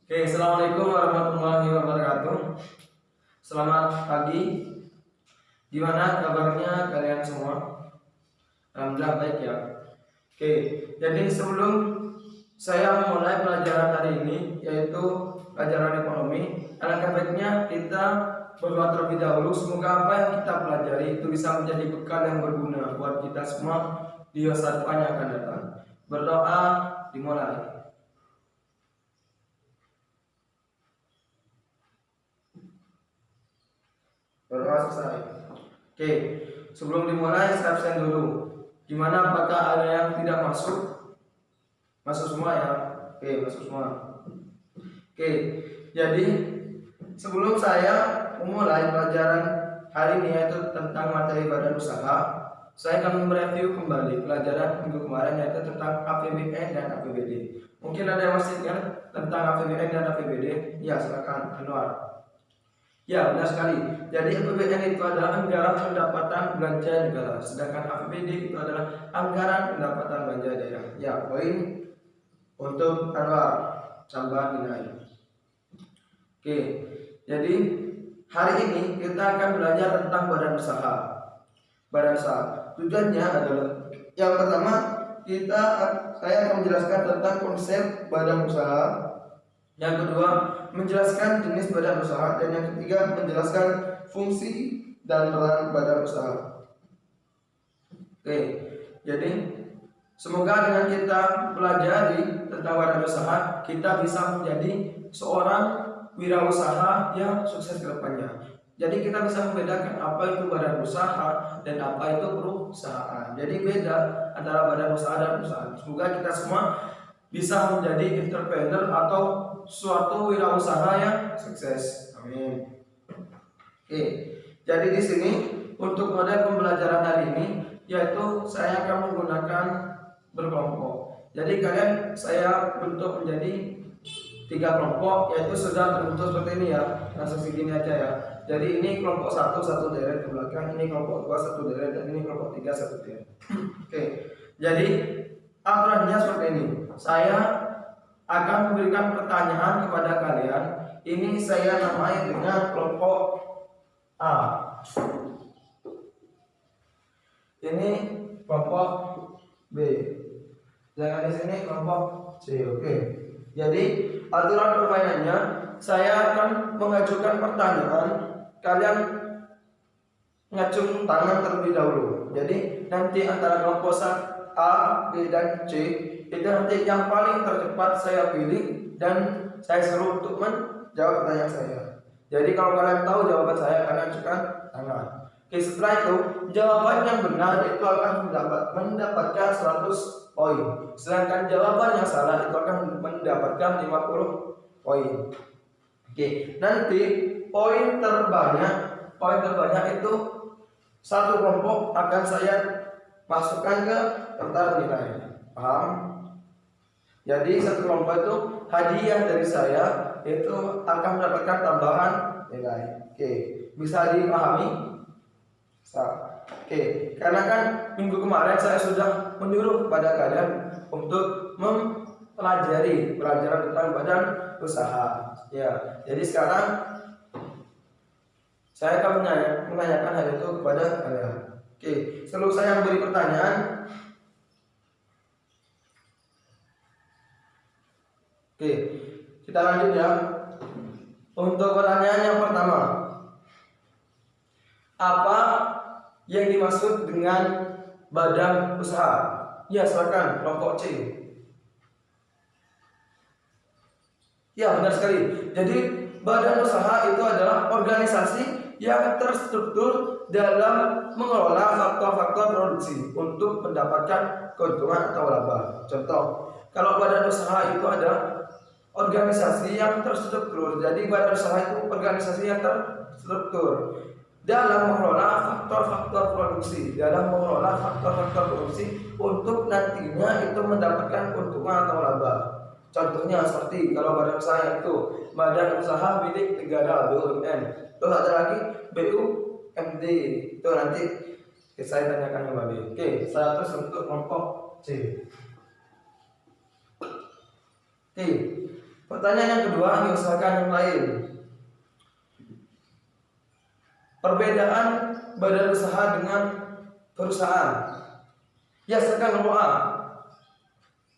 Oke, assalamualaikum warahmatullahi wabarakatuh. Selamat pagi. Gimana kabarnya kalian semua? Alhamdulillah baik ya. Oke, jadi sebelum saya memulai pelajaran hari ini, yaitu pelajaran ekonomi, alangkah baiknya kita berdoa terlebih dahulu. Semoga apa yang kita pelajari itu bisa menjadi bekal yang berguna buat kita semua di masa depan yang akan datang. Berdoa dimulai. Berdoa selesai. Oke, sebelum dimulai saya absen dulu. Gimana, apakah ada yang tidak masuk? Masuk semua ya? Oke, masuk semua. Oke, jadi sebelum saya memulai pelajaran hari ini, yaitu tentang materi badan usaha, saya akan mereview kembali pelajaran minggu kemarin, yaitu tentang APBN dan APBD. Mungkin ada yang masih ingat tentang APBN dan APBD? Ya, silakan Anwar. Ya, benar sekali. Jadi APBN itu adalah anggaran pendapatan belanja negara, sedangkan APBD itu adalah anggaran pendapatan belanja daerah. Ya, poin untuk Anwar, tambah nilai. Oke, jadi hari ini kita akan belajar tentang badan usaha. Badan usaha tujuannya adalah yang pertama saya akan menjelaskan tentang konsep badan usaha. Yang kedua, menjelaskan jenis badan usaha, dan yang ketiga, menjelaskan fungsi dan peran badan usaha. Oke, jadi semoga dengan kita pelajari tentang badan usaha, kita bisa menjadi seorang wirausaha yang sukses ke depannya. Jadi kita bisa membedakan apa itu badan usaha dan apa itu perusahaan. Jadi beda antara badan usaha dan perusahaan. Semoga kita semua bisa menjadi entrepreneur atau suatu wirausaha yang sukses. Amin. Oke, jadi di sini untuk model pembelajaran hari ini, yaitu saya akan menggunakan berkelompok. Jadi kalian saya bentuk menjadi 3 kelompok, yaitu sudah terbentuk seperti ini ya. Langsung segini aja ya. Jadi ini kelompok 1 satu deret ke belakang, ini kelompok 2 satu deret, dan ini kelompok 3 satu deret. Oke, jadi aturannya seperti ini. Saya akan memberikan pertanyaan kepada kalian. Ini saya namai dengan kelompok A. Ini kelompok B. Jangan di sini kelompok C. Oke. Jadi aturan permainannya, saya akan mengajukan pertanyaan, kalian ngacung tangan terlebih dahulu. Jadi nanti antara kelompok A, B, dan C itu nanti yang paling tercepat saya pilih dan saya suruh untuk menjawab pertanyaan saya. Jadi kalau kalian tahu jawaban saya, kalian ajukan tangan. Oke, setelah itu jawaban yang benar itu akan mendapatkan 100 poin. Sedangkan jawaban yang salah itu akan mendapatkan 50 poin. Oke, nanti poin terbanyak itu satu kelompok akan saya masukkan ke daftar nilai. Paham? Jadi satu kelompok itu hadiah dari saya itu akan mendapatkan tambahan nilai. Oke, bisa dipahami? Bisa. Oke, karena kan minggu kemarin saya sudah menyuruh kepada kalian untuk mempelajari pelajaran tentang badan usaha. Ya, jadi sekarang saya akan menanyakan hal itu kepada kalian. Oke, sebelum saya memberi pertanyaan, oke, kita lanjut ya. Untuk pertanyaan yang pertama, apa yang dimaksud dengan badan usaha? Ya, silakan kelompok C. Ya, benar sekali. Jadi badan usaha itu adalah organisasi yang terstruktur dalam mengelola faktor-faktor produksi untuk mendapatkan keuntungan atau laba. Contoh, kalau badan usaha itu ada organisasi yang terstruktur. Jadi badan usaha itu organisasi yang terstruktur dalam mengelola faktor-faktor produksi, untuk nantinya itu mendapatkan keuntungan atau laba. Contohnya seperti kalau badan usaha itu badan usaha milik negara BUMN. Terus ada lagi BUMD. Itu nanti saya tanyakan kembali. Oke, saya terus untuk kelompok C. Oke, Pertanyaan yang kedua, diusahakan yang lain. Perbedaan badan usaha dengan perusahaan. Ya, silakan nomor A.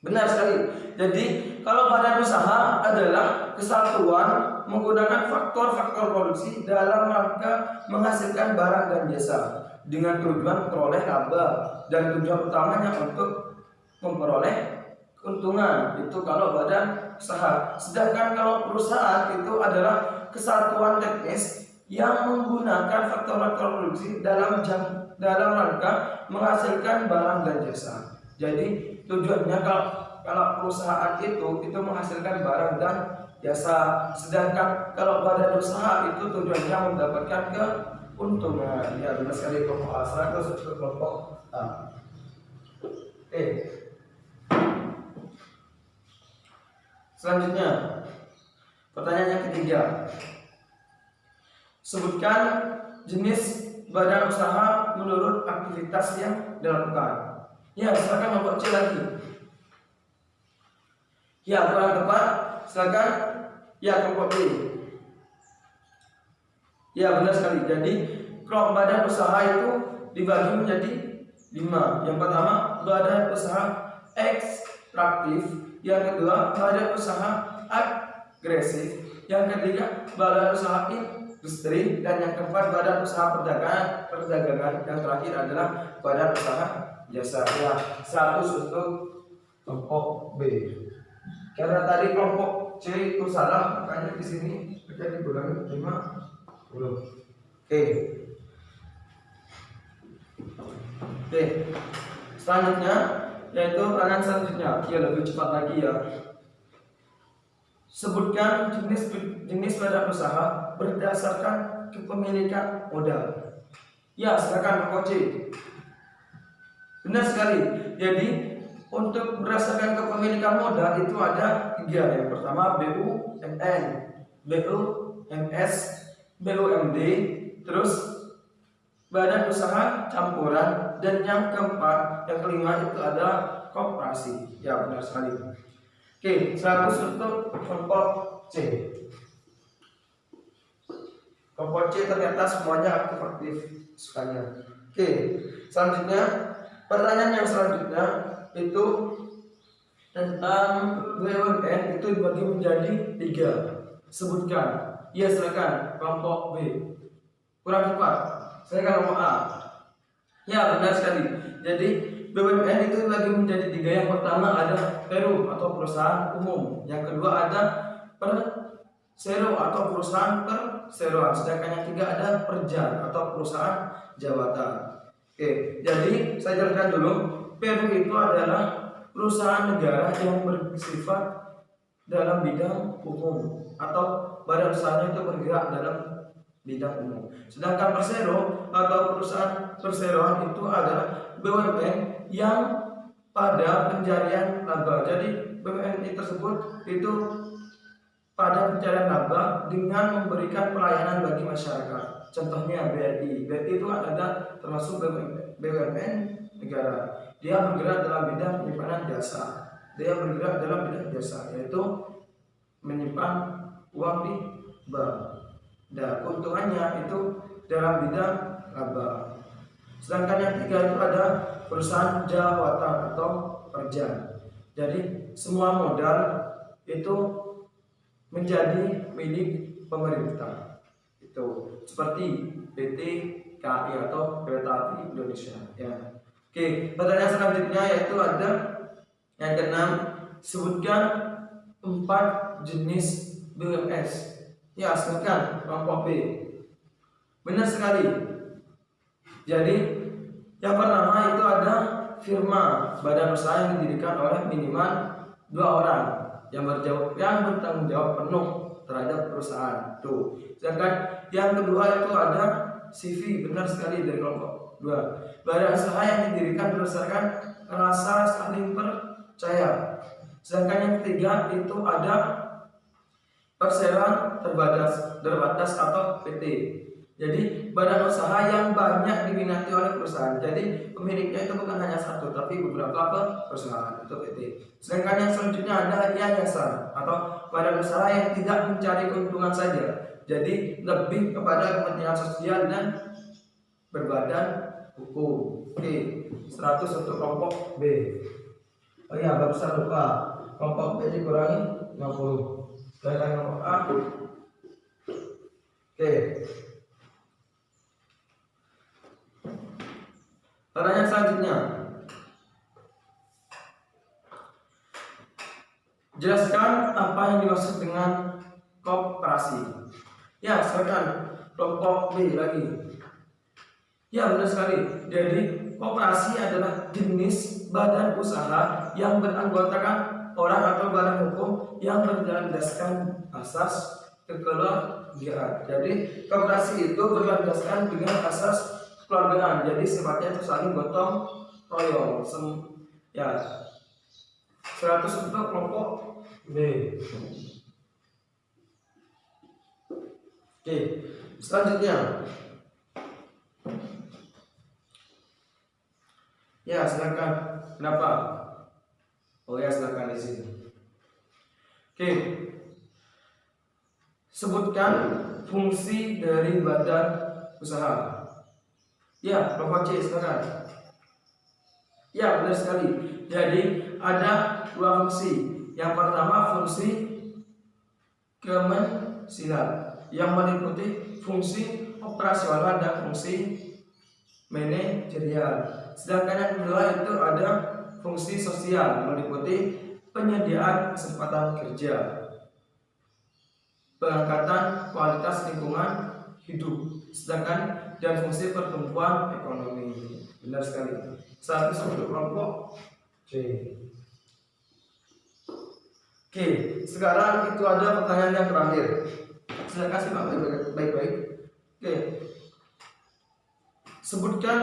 Benar sekali. Jadi, kalau badan usaha adalah kesatuan menggunakan faktor-faktor produksi dalam rangka menghasilkan barang dan jasa dengan tujuan memperoleh laba dan tujuan utamanya untuk memperoleh keuntungan. Itu kalau badan usaha. Sedangkan kalau perusahaan itu adalah kesatuan teknis yang menggunakan faktor-faktor produksi dalam rangka menghasilkan barang dan jasa. Jadi tujuannya kalau perusahaan itu menghasilkan barang dan jasa. Sedangkan kalau badan usaha itu tujuannya mendapatkan keuntungan. Ya, benar sekali. Kelompok A 100 untuk kelompok A. Selanjutnya, pertanyaan yang ketiga. Sebutkan jenis badan usaha menurut aktivitas yang dilakukan. Ya, silakan nomor C lagi. Ya, kurang tepat. Silakan. Ya, kelompok B. Ya, benar sekali. Jadi, kelompok badan usaha itu dibagi menjadi 5. Yang pertama, badan usaha ekstraktif. Yang kedua, badan usaha agresif. Yang ketiga, badan usaha industri. Dan yang keempat, badan usaha perdagangan. Yang terakhir adalah badan usaha jasa. Ya, 100 untuk kelompok B. Karena tadi kelompok C itu salah, makanya di sini jadi dikurangi 50. Oke. Selanjutnya yaitu pertanyaan selanjutnya. Ya, lebih cepat lagi ya. Sebutkan jenis badan usaha berdasarkan kepemilikan modal. Ya, silakan kelompok C. Benar sekali. Jadi untuk berdasarkan kepemilikan modal itu ada 3. Yang pertama BUMN, BUMS, BUMD, terus badan usaha campuran, dan yang keempat, yang kelima itu adalah koperasi. Ya, benar sekali. Oke, 100 untuk kelompok C. Kelompok C ternyata semuanya aktif sukanya. Oke, selanjutnya pertanyaan yang selanjutnya itu tentang BUMN itu dibagi menjadi 3. Sebutkan. Ya, silakan kelompok B. Kurang tepat. Silakan kelompok A. Ya, benar sekali. Jadi BUMN itu dibagi menjadi 3. Yang pertama ada Perum atau perusahaan umum. Yang kedua ada Persero atau perusahaan perseroan. Sedangkan yang ketiga ada Perjan atau perusahaan jabatan. Oke, jadi saya jelaskan dulu. Perum itu adalah perusahaan negara yang bersifat dalam bidang umum atau badan usahanya itu bergerak dalam bidang umum. Sedangkan Persero atau perusahaan perseroan itu adalah BUMN yang pada pencarian laba. Jadi BUMN tersebut itu pada pencarian laba dengan memberikan pelayanan bagi masyarakat. Contohnya BRI. BRI itu ada termasuk BUMN negara. Dia bergerak dalam bidang penyimpanan jasa. Yaitu menyimpan uang di bank. Dan keuntungannya itu dalam bidang laba. Sedangkan yang ketiga itu ada perusahaan jawatan atau Perjan. Jadi semua modal itu menjadi milik pemerintah. Itu seperti PT KAI atau Kereta Api Indonesia. Ya. Oke, pertanyaan selanjutnya yaitu ada yang keenam, sebutkan 4 jenis BUMS. Ya, silakan kelompok B. Benar sekali. Jadi yang pertama itu ada firma, badan usaha yang didirikan oleh minimal 2 orang yang bertanggung jawab penuh terhadap perusahaan. Tuh. Sedangkan yang kedua itu ada CV. Benar sekali dari kelompok 2. Badan usaha yang didirikan berdasarkan rasa saling percaya. Sedangkan yang ketiga itu ada perseroan terbatas atau PT. Jadi badan usaha yang banyak diminati oleh perusahaan. Jadi pemiliknya itu bukan hanya satu, tapi beberapa perusahaan itu PT. Sedangkan yang selanjutnya ada yayasan atau badan usaha yang tidak mencari keuntungan saja. Jadi lebih kepada kepentingan sosial dan berbadan hukum. Oke, 100 untuk kelompok B. Oh iya, barusan lupa. Kelompok B dikurangi 50. Sedangkan kelompok A. Oke. Pertanyaan selanjutnya, jelaskan apa yang dimaksud dengan koperasi. Ya, silakan kelompok B lagi. Ya, benar sekali. Jadi koperasi adalah jenis badan usaha yang beranggotakan orang atau badan hukum yang berlandaskan asas kekeluargaan. Jadi koperasi itu berlandaskan dengan asas keluargaan, jadi sifatnya itu saling gotong royong. Ya, 100 untuk kelompok B. Oke, selanjutnya. Ya, silakan. Kenapa? Oh ya, silakan di sini. Oke. Sebutkan fungsi dari badan usaha. Ya, kelompok C, silakan. Ya, benar sekali. Jadi ada dua fungsi. Yang pertama fungsi kemensilan yang meliputi fungsi operasional dan fungsi manajerial. Sedangkan yang kedua itu ada fungsi sosial meliputi penyediaan kesempatan kerja, pengangkatan kualitas lingkungan hidup, sedangkan dan fungsi pertumbuhan ekonomi. Benar sekali. 100 untuk kelompok C. Oke, sekarang itu ada pertanyaan yang terakhir. Saya kasih baik-baik. Oke. Sebutkan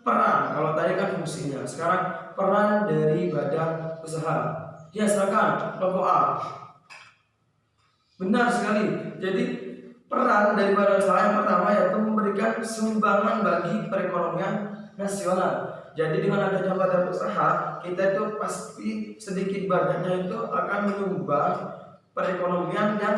peran. Kalau tadi kan fungsinya, sekarang peran dari badan usaha. Ya, silakan kelompok A. Benar sekali. Jadi peran dari badan usaha yang pertama yaitu memberikan sumbangan bagi perekonomian nasional. Jadi dengan adanya badan usaha, kita itu pasti sedikit banyaknya itu akan menyumbang perekonomian yang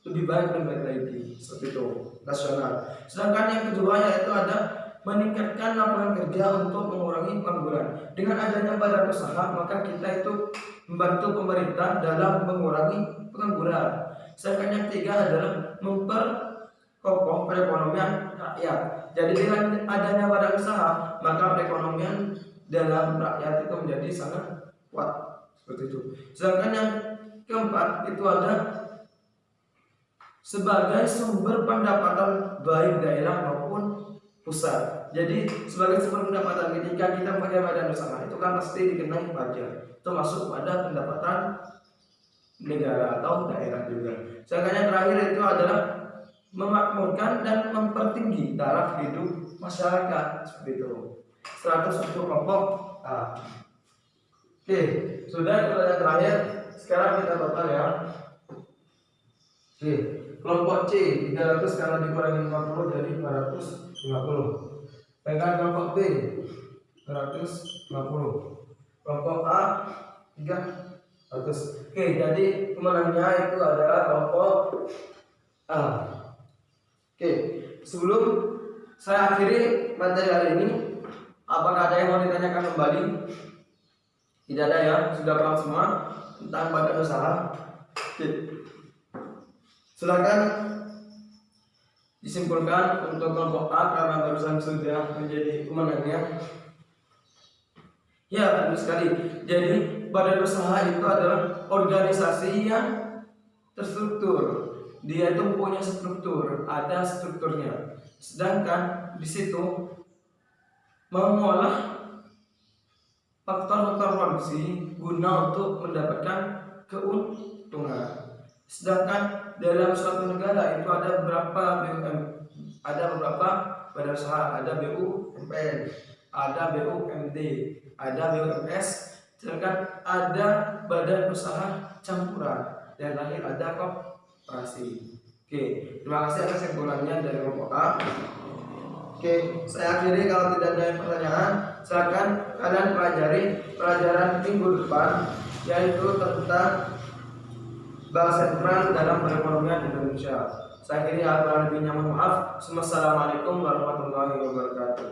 lebih baik dan baik lagi, seperti itu nasional. Sedangkan yang kedua yaitu ada meningkatkan lapangan kerja untuk mengurangi pengangguran. Dengan adanya badan usaha, maka kita itu membantu pemerintah dalam mengurangi pengangguran. Sedangkan yang ketiga adalah memperkokoh perekonomian rakyat. Jadi dengan adanya badan usaha, maka perekonomian dalam rakyat itu menjadi sangat kuat, seperti itu. Sedangkan yang keempat itu ada sebagai sumber pendapatan baik daerah maupun pusat. Jadi sebagai sumber pendapatan ketika kita pakai badan usaha itu kan pasti dikenai pajak, termasuk pada pendapatan negara atau daerah juga. Sedangkan yang terakhir itu adalah memakmurkan dan mempertinggi taraf hidup masyarakat, seperti itu. 100 untuk kelompok A. Oke, sudah pertanyaan terakhir. Sekarang kita total ya. Oke, kelompok C 300 karena dikurangi 50 jadi 450. Sedangkan kelompok B 150. Kelompok A 300. Oke, jadi pemenangnya itu adalah kelompok A. Oke, sebelum saya akhiri materi hari ini, apakah ada yang mau ditanyakan kembali? Tidak ada ya, sudah paham semua tentang badan usaha. Oke. Silakan disimpulkan untuk kelompok A karena barusan sudah menjadi pemenangnya. Ya, betul sekali. Jadi badan usaha itu adalah organisasi yang terstruktur. Dia itu punya struktur, ada strukturnya. Sedangkan di situ mengolah faktor-faktor produksi guna untuk mendapatkan keuntungan. Sedangkan dalam suatu negara itu ada beberapa badan usaha, ada BUMN, ada BUMD, ada BUMS, sedangkan ada badan usaha campuran, dan terakhir ada koperasi. Oke, terima kasih atas kesimpulannya dari kelompok A. Oke, saya akhiri. Kalau tidak ada pertanyaan, silakan kalian pelajari pelajaran minggu depan, yaitu tentang bank sentral dalam perekonomian Indonesia. Saya akhiri, mohon maaf. Wassalamualaikum warahmatullahi wabarakatuh.